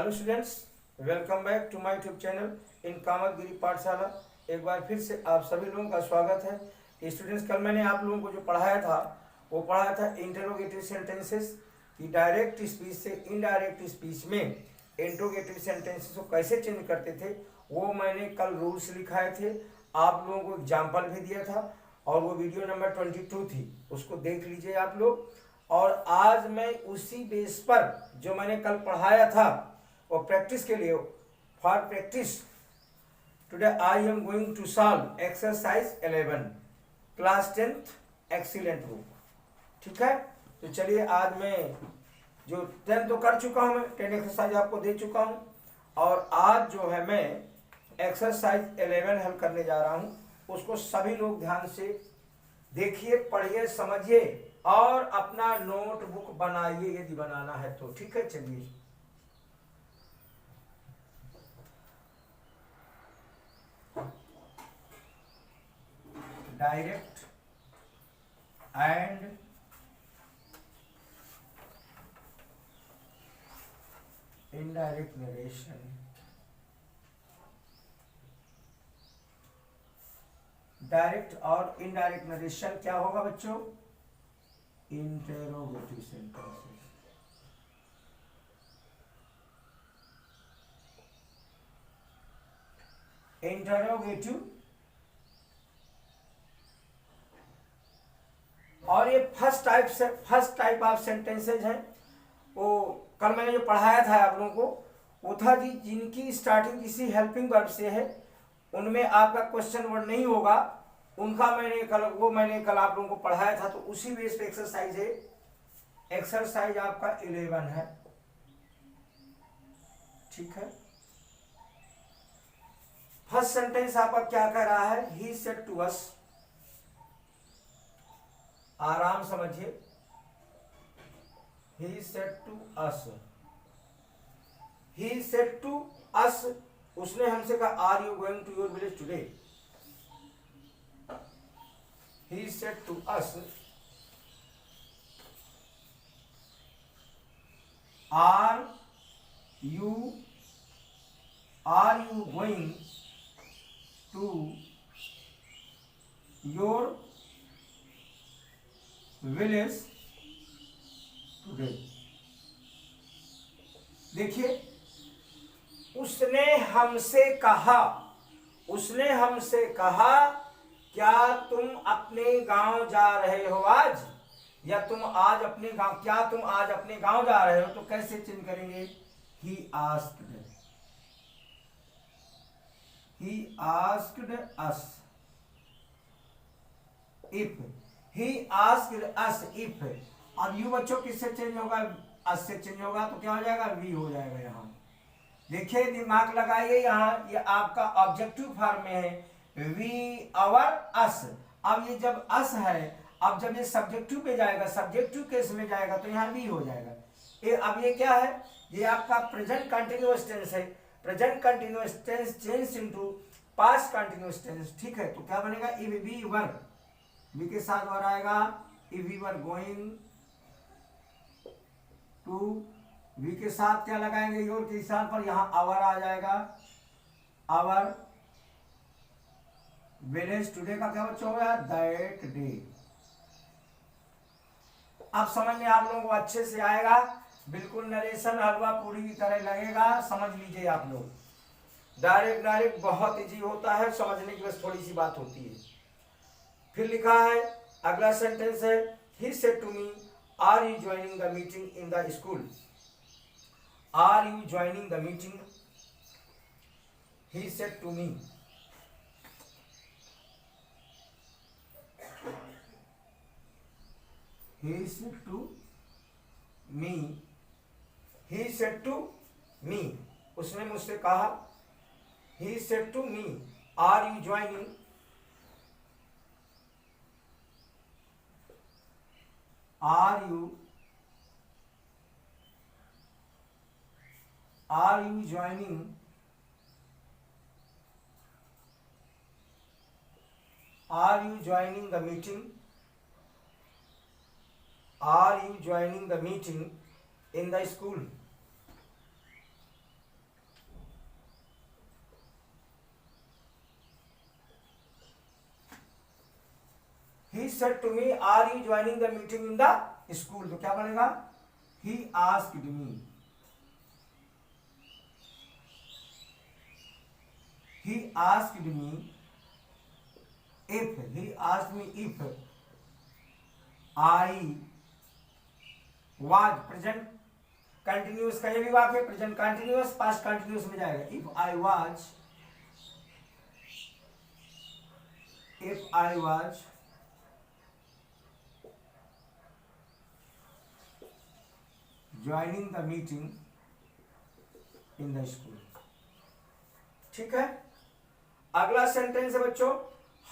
Hello students, welcome back to my YouTube channel in Kamatgiri Pathshala. एक बार फिर से आप सभी लोगों का स्वागत है। स्टूडेंट्स, कल मैंने आप लोगों को जो पढ़ाया था वो पढ़ाया था इंटरोगेटिव सेंटेंसेस कि डायरेक्ट स्पीच से इनडायरेक्ट स्पीच में इंटरोगेटिव सेंटेंसेस को कैसे चेंज करते थे। वो मैंने कल रूल्स लिखाए थे, आप लोगों को एग्जाम्पल भी दिया था और वो वीडियो नंबर 22 थी, उसको देख लीजिए आप लोग। और आज मैं उसी बेस पर जो मैंने कल पढ़ाया था और प्रैक्टिस के लिए, for practice today I am going to solve exercise 11 class 10th excellent book. ठीक है, तो चलिए आज मैं जो 10 तो कर चुका हूं, मैं 10 एक्सरसाइज आपको दे चुका हूं और आज जो है मैं एक्सरसाइज 11 हल करने जा रहा हूं। उसको सभी लोग ध्यान से देखिए, पढ़िए, समझिए और अपना नोटबुक बनाइए यदि बनाना है तो। ठीक है, चलिए direct and indirect narration. Direct और इनडायरेक्ट नरेशन क्या होगा बच्चों? Interrogative sentences. इंटेरोगेटिव, और ये फर्स्ट टाइप ऑफ सेंटेंसेज हैं। वो कल मैंने जो पढ़ाया था आप लोगों को वो था कि जिनकी स्टार्टिंग किसी हेल्पिंग वर्ब से है, उनमें आपका क्वेश्चन वर्ड नहीं होगा, उनका मैंने कल आप लोगों को पढ़ाया था। तो उसी बेस पे एक्सरसाइज है। एक्सरसाइज आपका 11 है। ठीक है, फर्स्ट सेंटेंस आपका क्या कह रहा है? He said to us. आराम समझिए, he said to us. He said to us, उसने हमसे कहा are you going to your village today. He said to us, are you going to your village today? देखिए, उसने हमसे कहा क्या तुम अपने गांव जा रहे हो आज, या तुम आज अपने गांव, क्या तुम आज अपने गांव जा रहे हो? तो कैसे चेंज करेंगे? He asked us. If he asked us if, अब यू बच्चों किससे चेंज होगा? अस से चेंज होगा तो क्या हो जाएगा? वी हो जाएगा। यहां देखिए, दिमाग लगाइए, यहां ये आपका ऑब्जेक्टिव फॉर्म में है, वी, आवर, अस। अब ये जब अस है, अब जब ये सब्जेक्टिव पे जाएगा, सब्जेक्टिव केस में जाएगा तो यहाँ वी हो जाएगा। अब ये क्या है? ये आपका प्रेजेंट कंटिन्यूअस टेंस है। Present continuous tense change into past continuous tense. ठीक है, तो क्या बनेगा? इफ वी वर, वी के साथ वर आएगा। If we were going to, we के साथ क्या लगाएंगे? योर के स्थान पर यहाँ आवर आ जाएगा। आवर विलेज टुडे का क्या बच्चा हो गया? That day. अब समझ में आप लोगों को अच्छे से आएगा, बिल्कुल नरेशन हलवा पूरी की तरह लगेगा। समझ लीजिए आप लोग, डायरेक्ट बहुत इजी होता है, समझने की बस थोड़ी सी बात होती है। फिर लिखा है, अगला सेंटेंस है, he said to me are you joining the meeting in the school. Are you joining the meeting? He said to me. He said to me. He said to me. उसने मुझसे कहा। He said to me, are you joining? Are you joining? Are you joining the meeting? Are you joining the meeting in the school? he said to me, are you joining the meeting in the school? तो क्या बनेगा? He asked me. He asked me if. He asked me if I was present continuous का ये भी वाक्य present continuous past continuous में जाएगा. if I was joining the meeting in the school. ठीक है. अगला सेंटेंस है बच्चों,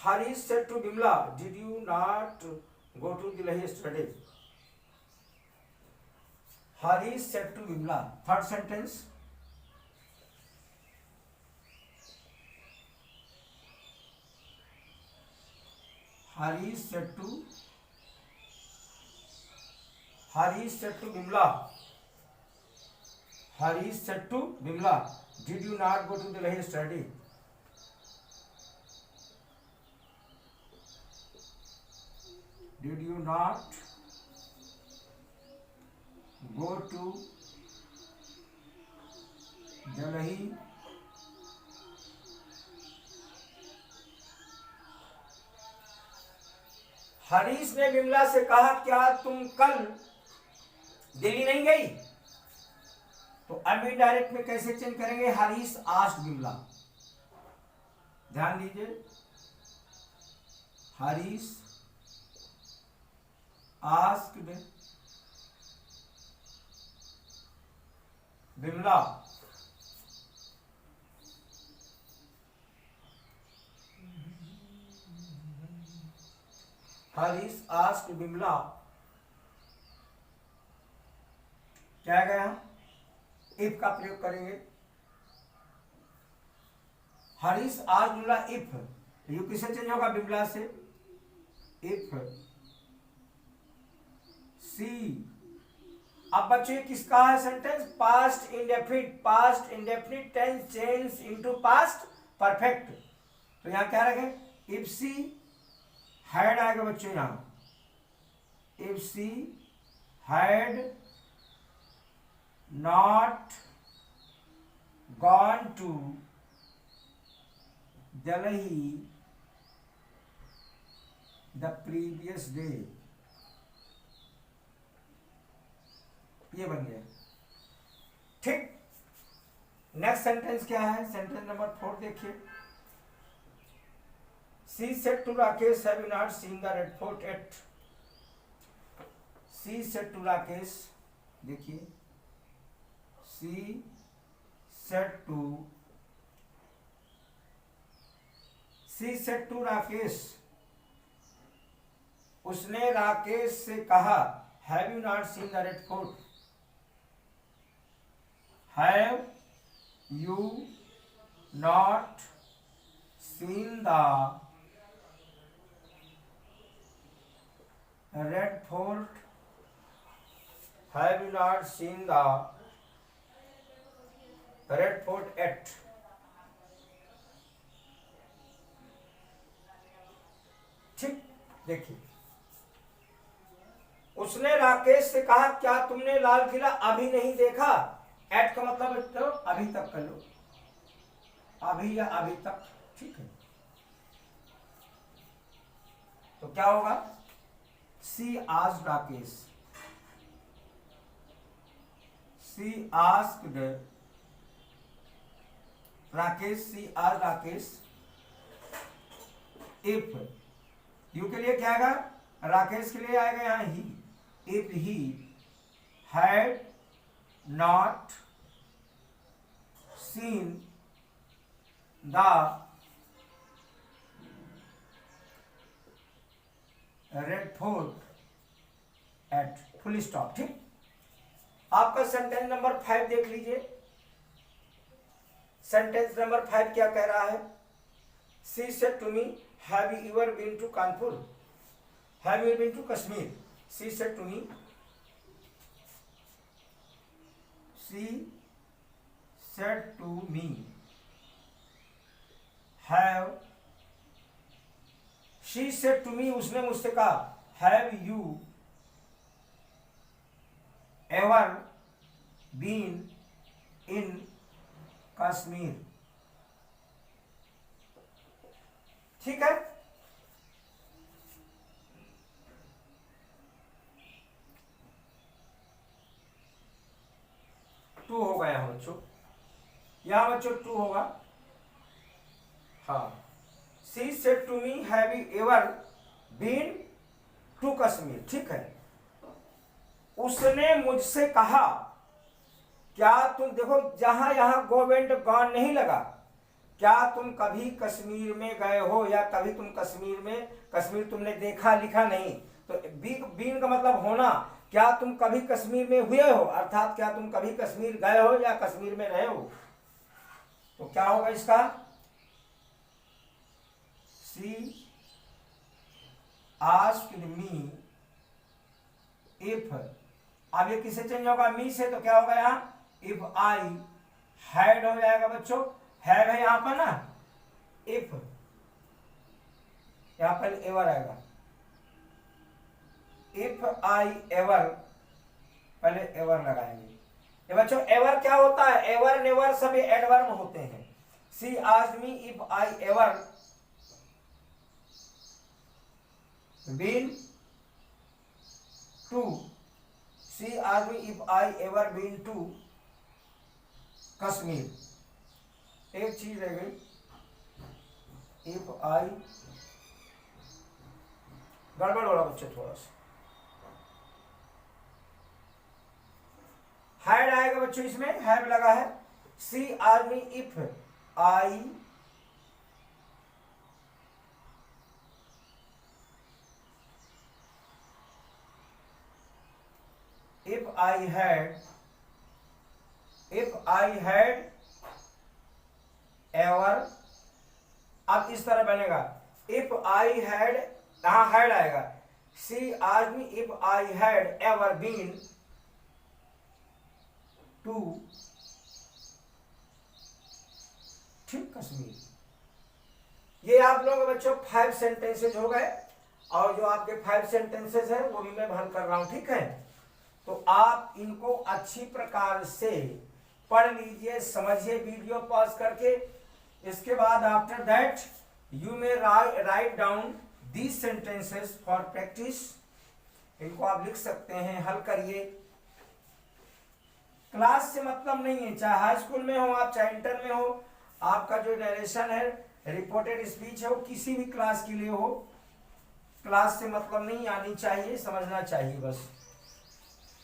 Harish said to Bimla, did you not go to Delhi yesterday? Harish said to Bimla. Third sentence, Harish said to Bimla. Harish said to Bimla, did you not go to Delhi yesterday? Did you not go to Delhi? Harish ने बिमला से कहा, क्या तुम कल दिल्ली नहीं गई? तो अब डायरेक्ट में कैसे चेंज करेंगे? हरीश आस्क्ड बिमला. ध्यान दीजिए, हरीश आस्क्ड बिमला. हरीश आस्क्ड बिमला. क्या गया? इफ का प्रयोग करेंगे. Harish asked Bimla if. You किससे चेंज होगा? बिमला से. If she. अब बच्चों किसका है sentence? Past indefinite tense change into past perfect. तो यहां क्या रखें? इफ सी हैड आएगा बच्चों यहां. If she had not gone to Delhi the previous day. ये बन गया. ठीक. नेक्स्ट सेंटेंस क्या है? सेंटेंस नंबर 4 देखिए. She said to Rakesh, have you not seen the Red Fort yet? She said to Rakesh, देखिए, she said to Rakesh, उसने राकेश से कहा, have you not seen the Red Fort? Have you not seen the Red Fort? Have you not seen the Red Fort yet? ठीक. देखिए, उसने राकेश से कहा, क्या तुमने लाल किला अभी नहीं देखा? एट का मतलब तो अभी तक कर लो. अभी या अभी तक. ठीक है. तो क्या होगा? She asked Rakesh. She asked Rakesh if. You के लिए क्या आएगा? राकेश के लिए आएगा यहां ही. If he had not seen the Red Fort at full stop. ठीक. आपका सेंटेंस नंबर 5 देख लीजिए. सेंटेंस नंबर 5 क्या कह रहा है? She said to me, have you ever been to Kanpur? Have you ever been to Kashmir? She said to me, have she said to me, उसने मुझसे कहा, have you ever been in Kashmir. ठीक है, to होगा यहां बच्चों, यहां बच्चों टू होगा। हाँ, she said to me have you ever been to Kashmir. ठीक है, उसने मुझसे कहा, क्या तुम, देखो जहां यहां गो वेंट गॉन नहीं लगा, क्या तुम कभी कश्मीर में गए हो, या कभी तुम कश्मीर में, कश्मीर तुमने देखा लिखा नहीं, तो बीन का मतलब होना, क्या तुम कभी कश्मीर में हुए हो, अर्थात क्या तुम कभी कश्मीर गए हो या कश्मीर में रहे हो। तो क्या होगा इसका, शी आस्क्ड मी इफ, अब ये किससे चेंज होगा, मी से, तो क्या होगा यहां, इफ आई हैड हो जाएगा बच्चों, हैव है यहां पर ना, इफ यहां पर एवर आएगा, इफ आई एवर, पहले एवर लगाएंगे। ये बच्चों एवर क्या होता है, एवर नेवर सब एडवर्ब होते हैं। She asked me if I ever been to, she asked me if I ever been to Kashmir. एक चीज रह गई, इफ आई, गड़बड़ हो रहा बच्चे थोड़ा सा, हैड आएगा बच्चों, इसमें हैव लगा है। She are me if I had ever, अब इस तरह बनेगा, इफ आई हैड, यहां हैड आएगा, she are me if I had ever been to, ठीक, कश्मीर। ये आप लोगों के बच्चों 5 सेंटेंसेज हो गए, और जो आपके 5 सेंटेंसेज है वो भी मैं हल कर रहा हूं। ठीक है, तो आप इनको अच्छी प्रकार से पढ़ लीजिए, समझिए वीडियो पॉज करके। इसके बाद after that you may write down these sentences for practice. इनको आप लिख सकते हैं, हल करिए। क्लास से मतलब नहीं है, चाहे हाई स्कूल में हो आप, चाहे इंटर में हो, आपका जो नरेशन है, रिपोर्टेड स्पीच है, वो किसी भी क्लास के लिए हो, क्लास से मतलब नहीं, आनी चाहिए, समझना चाहिए बस।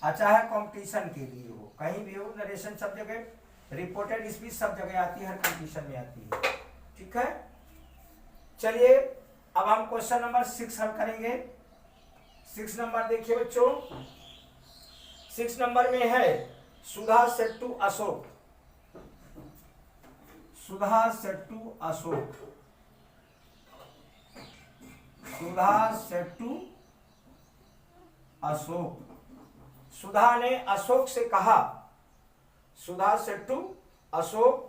चाहे कंपटीशन के लिए हो, कहीं भी हो, नरेशन सब जगह, रिपोर्टेड स्पीच सब जगह आती है, हर कंपटीशन में आती है। ठीक है, चलिए अब हम क्वेश्चन नंबर 6 हल करेंगे। 6 नंबर देखिए बच्चों, 6 नंबर में है, Sudha said to Ashok, Sudha said to Ashok, Sudha said to Ashok, Sudha ने अशोक से कहा, सुधा सेड टू अशोक,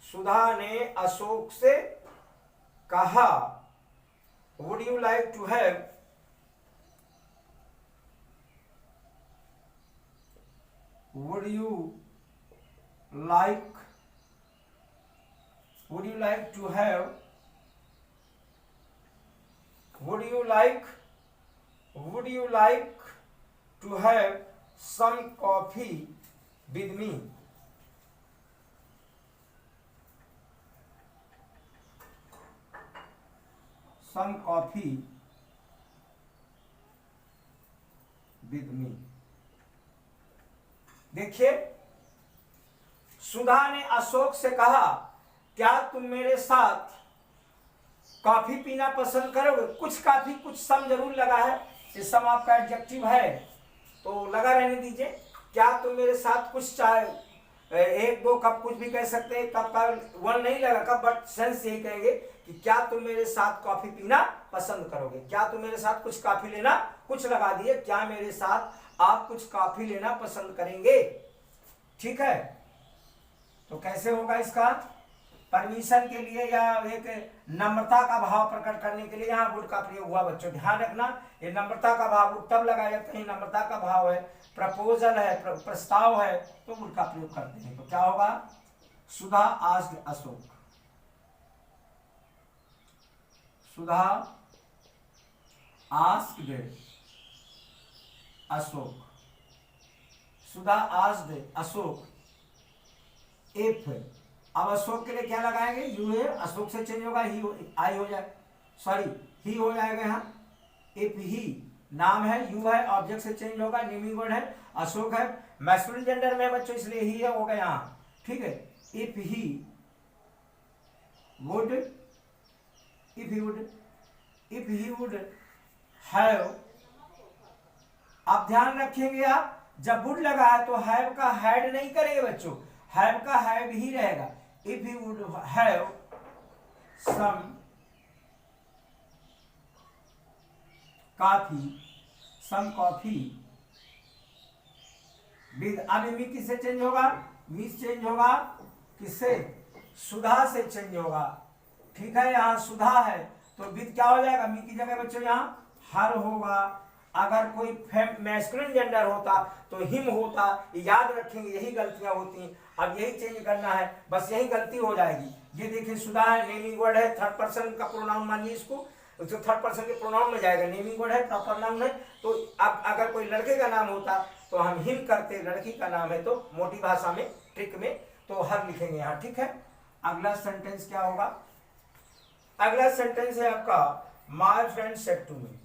सुधा ने अशोक से कहा, would you like to have, would you like to have, would you like to have some coffee with me, some coffee with me। देखिए, सुधा ने अशोक से कहा, क्या तुम मेरे साथ कॉफी पीना पसंद करोगे। कुछ काफी, कुछ सम जरूर लगा है, ये सम आपका एडजेक्टिव है तो लगा रहने दीजिए। क्या तुम मेरे साथ कुछ चाय, 1-2 कप, कुछ भी कह सकते हैं, कप का 1 नहीं लगा कप, बट सेंस यही कहेंगे कि क्या तुम मेरे साथ कॉफी पीना पसंद करोगे, क्या तुम मेरे साथ कुछ कॉफी लेना, कुछ लगा दिए, क्या मेरे साथ आप कुछ कॉफी लेना पसंद करेंगे। ठीक है, तो कैसे होगा इसका, परमिशन के लिए या एक नम्रता का भाव प्रकट करने के लिए यहाँ वुड का प्रयोग हुआ। बच्चों ध्यान रखना, ये नम्रता का भाव वुड तब लगाया जाता है, नम्रता का भाव है, प्रपोजल है, प्रस्ताव है, तो वुड का प्रयोग करते हैं। तो क्या होगा, Sudha asked Ashok, Sudha asked Ashok, Sudha asked Ashok if, अब अशोक के लिए क्या लगाएंगे, यू है, अशोक से चेंज होगा ही, आई हो जाए, सॉरी ही हो जाएगा यहाँ। इफ ही नाम है, यू है, ऑब्जेक्ट से चेंज होगा, नेमिंग वर्ड है, अशोक है, मैस्कुलिन जेंडर में बच्चों इसलिए ही है, होगा यहाँ, ठीक है। If he would, if he would, if he would have, आप ध्यान रखेंगे, आप जब वुड लगा है तो हैव का हैड नहीं करेंगे बच्चों, हैव का हैव ही रहेगा। If he would have some coffee, some coffee with, अब मी किससे चेंज होगा, मी चेंज होगा किससे, सुधा से चेंज होगा, ठीक है। यहाँ सुधा है तो विद क्या हो जाएगा, मी की जगह बच्चों यहाँ हर होगा। अगर कोई मैस्कुलिन जेंडर होता तो हिम होता, याद रखेंगे, यही गलतियां होती हैं। अब यही चेंज करना है, बस यही गलती हो जाएगी। ये देखिए सुधा है, नेमिंग वर्ड है, थर्ड पर्सन का प्रोनाउन मानिए इसको, जो थर्ड पर्सन के प्रोनाउन में जाएगा, नेमिंग वर्ड है, प्रॉपर नाउन है। तो अब अगर कोई लड़के का नाम होता तो हम हिम करते, लड़की का नाम है तो मोटी भाषा में, ट्रिक में, तो हर लिखेंगे यहाँ, ठीक है। अगला सेंटेंस क्या होगा, अगला सेंटेंस है आपका, my friend said to me,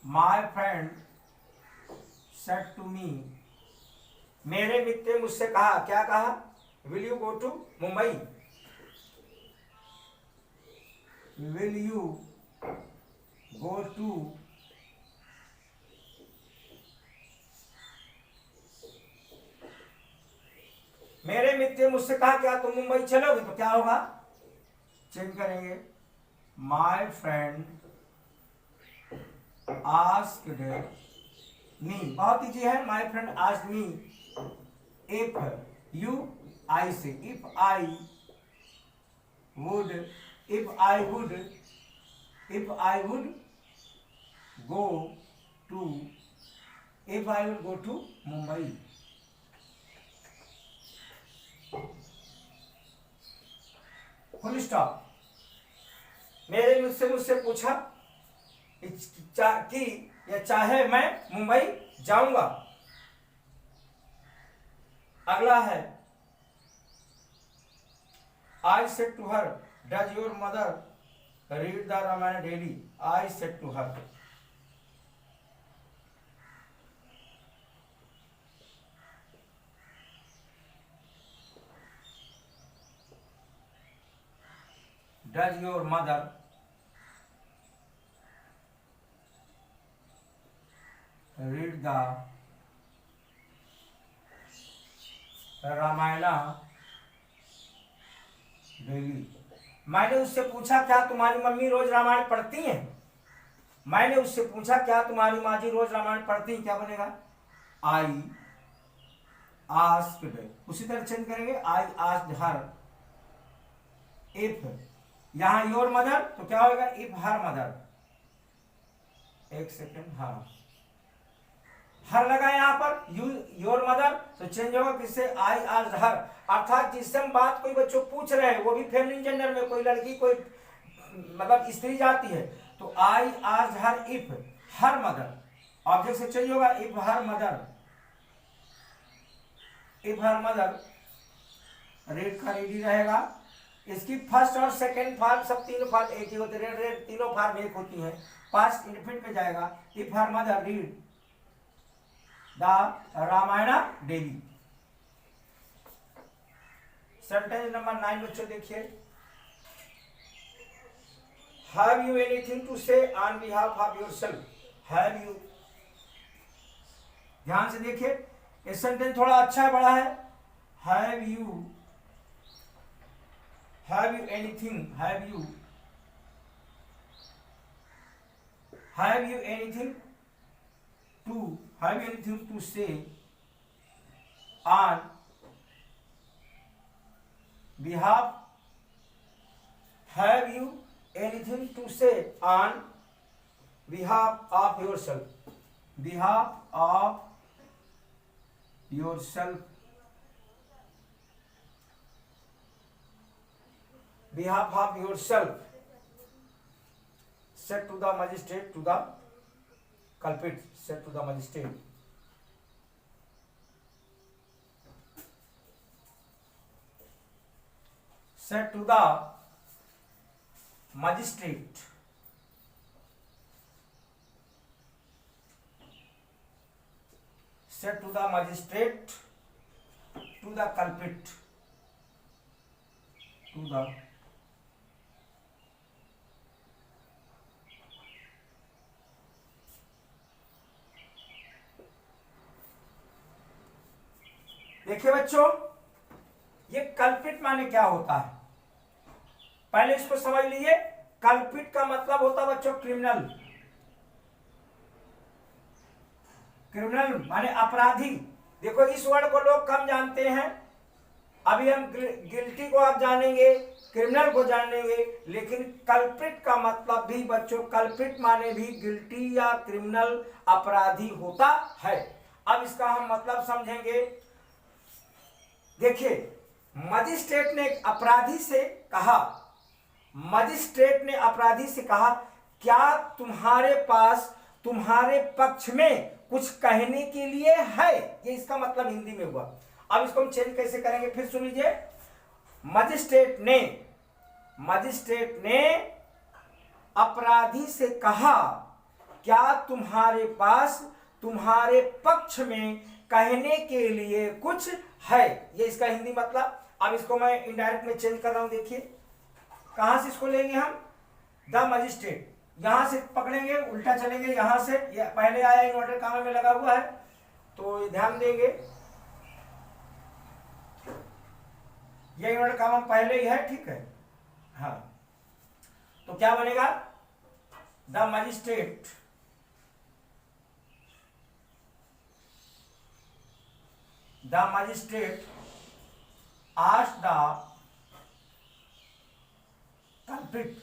my friend said to me, मेरे मित्र ने मुझसे कहा, क्या कहा, will you go to Mumbai, will you go to, मेरे मित्र ने मुझसे कहा क्या तुम मुंबई चलोगे, तो क्या होगा, चेंज करेंगे, माय फ्रेंड आस्क्ड मी, बहुत इजी है, my friend asked me if you, I say, if I would, if I would, if I would go to, if I would go to Mumbai. Full stop. मेरे मुझसे पूछा कि या चाहे मैं मुंबई जाऊंगा। अगला है, I said to her, does your mother read the Ramayan daily, I said to her, does your mother read the Ramayan daily. मैंने उससे पूछा क्या तुम्हारी मम्मी रोज रामायण पढ़ती हैं, मैंने उससे पूछा क्या तुम्हारी माँ जी रोज रामायण पढ़ती हैं, क्या बनेगा, आई आस्क्ड, उसी तरह चेंज करेंगे, आई आस्क्ड हर इफ, यहां योर मदर तो क्या होगा, इफ हर मदर, एक सेकेंड, हाँ हर लगा यहाँ पर, यू योर मदर तो चेंज होगा किससे, आई आस्क्ड हर, अर्थात जिससे हम बात कोई बच्चों पूछ रहे हैं वो भी फेमिनिन जेंडर में, कोई लड़की कोई मतलब स्त्री जाती है, तो I asked her if her mother, object से चेंज होगा, if her mother, if her mother, red का रेडी रहेगा। इसकी फर्स्ट और सेकेंड फॉर्म सब तीनों फॉर्म एक ही होते, रेड रेड तीनों फॉर्म एक होती हैं, पास्ट इंडेफिनिट में जाएगा, if her mother read the Ramayan daily. Sentence number 9 बच्चों देखिए, have you anything to say on behalf of yourself, have you, ध्यान से देखिए ये सेंटेंस थोड़ा अच्छा है, बड़ा है, have you anything, have you anything to say on behalf, have you anything to say on behalf of yourself, behalf of yourself, behalf of yourself, said to the magistrate, to the culprit, said to the magistrate. Said to the magistrate. Said to the magistrate, to the culprit, to the देखिए बच्चों, ये culprit माने क्या होता है, पहले इसको समझ लीजिए। कल्पिट का मतलब होता है बच्चों क्रिमिनल, क्रिमिनल माने अपराधी। देखो इस वर्ड को लोग कम जानते हैं, अभी हम गिल्टी को आप जानेंगे, क्रिमिनल को जानेंगे, लेकिन कल्पिट का मतलब भी बच्चों, कल्पिट माने भी गिल्टी या क्रिमिनल अपराधी होता है। अब इसका हम मतलब समझेंगे। देखिए मजिस्ट्रेट ने अपराधी से कहा, मजिस्ट्रेट ने अपराधी से कहा, क्या तुम्हारे पास तुम्हारे पक्ष में कुछ कहने के लिए है, ये इसका मतलब हिंदी में हुआ। अब इसको हम चेंज कैसे करेंगे, फिर सुन लीजिए। मजिस्ट्रेट ने अपराधी से कहा, क्या तुम्हारे पास तुम्हारे पक्ष में कहने के लिए कुछ है, ये इसका हिंदी मतलब। अब इसको मैं इनडायरेक्ट में चेंज कर रहा हूं। देखिए कहां से इसको लेंगे हम, द मजिस्ट्रेट, यहां से पकड़ेंगे, उल्टा चलेंगे यहां से, ये पहले आया इन्वर्टेड कॉमा में लगा हुआ है, तो ध्यान देंगे ये इन्वर्टेड कॉमा पहले ही है, ठीक है। हाँ तो क्या बनेगा, the magistrate asked the culprit,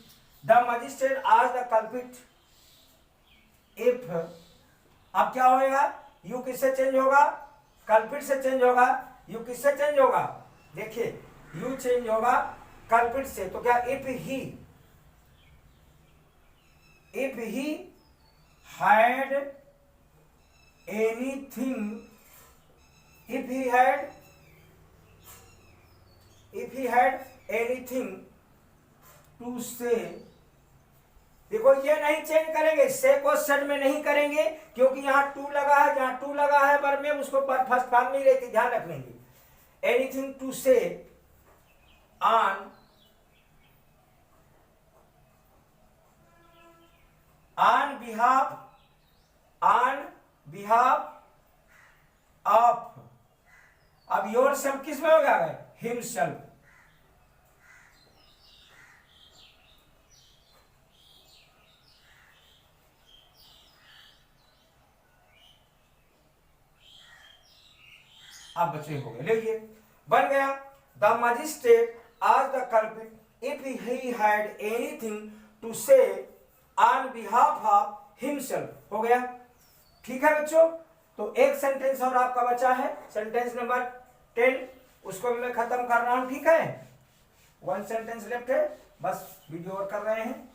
the magistrate asked the culprit if, अब क्या होगा, यू किससे चेंज होगा, कल्पिट से चेंज होगा, यू किससे चेंज होगा, देखिए यू चेंज होगा कल्पिट से, तो क्या if he had anything, if he had anything to say, देखो ये नहीं चेंज करेंगे, से को सेड में नहीं करेंगे, क्योंकि यहां टू लगा है, जहां टू लगा है वर्ब में उसको फर्स्ट फॉर्म नहीं रहती, ध्यान रखने की। Anything to say on behalf of, अब योर सेल्फ किस में होगा, हिमसेल्फ, आप बच्चे हो गए, लेकिए बन गया, द मजिस्ट्रेट आज the culprit if he had anything to say on behalf of himself, हो गया। ठीक है बच्चों, तो एक सेंटेंस और आपका बचा है, सेंटेंस नंबर 10, उसको भी मैं खत्म कर रहा हूं, ठीक है। वन सेंटेंस लेफ्ट है, बस वीडियो और कर रहे हैं।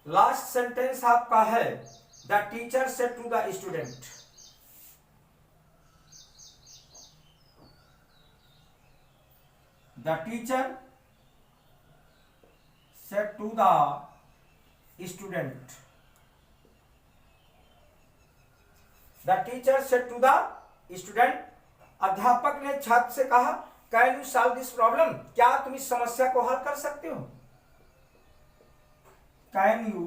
लास्ट सेंटेंस आपका है, the teacher said to the student, the teacher said to the student, the teacher said to the student, अध्यापक ने छात्र से कहा, can you solve this problem, क्या तुम इस समस्या को हल कर सकते हो, can you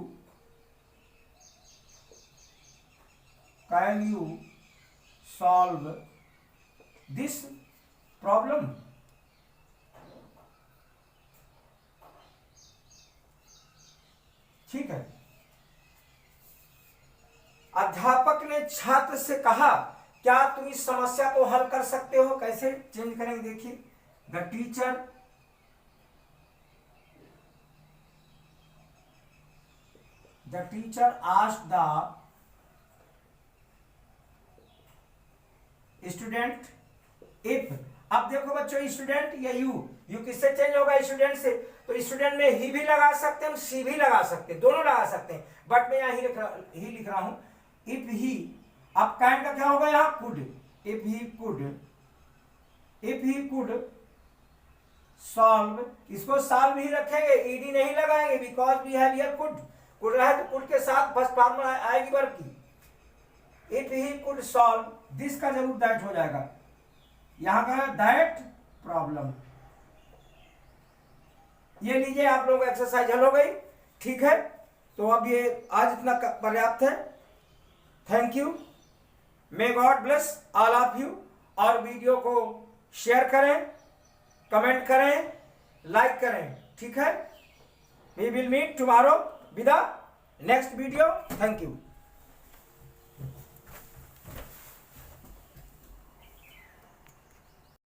solve this problem. ठीक है। अध्यापक ने छात्र से कहा, क्या तुम इस समस्या को हल कर सकते हो? कैसे चेंज करेंगे देखिए, the teacher asked the student if. अब देखो बच्चों, स्टूडेंट या यू किससे चेंज होगा? स्टूडेंट से। तो स्टूडेंट में ही भी लगा सकते हैं, हम सी भी लगा सकते हैं, दोनों लगा सकते हैं, बट मैं यहाँ ही लिख रहा हूं इफ ही। अब कैन का क्या होगा यहाँ? Could. If he could solve, इसको सॉल्व ही रखेंगे, ईडी नहीं लगाएंगे, because we have here could रहा है तो कुड के साथ बस फॉर्मूला आएगी वर्ब की। If he could solve this का जरूर दैट हो जाएगा, यहां का दैट प्रॉब्लम। ये लीजिए, आप लोगों का एक्सरसाइज हल हो गई। ठीक है, तो अब ये आज इतना पर्याप्त है। Thank you, may God bless all of you. और वीडियो को शेयर करें, कमेंट करें, लाइक करें। ठीक है, we will meet tomorrow with the next video. Thank you.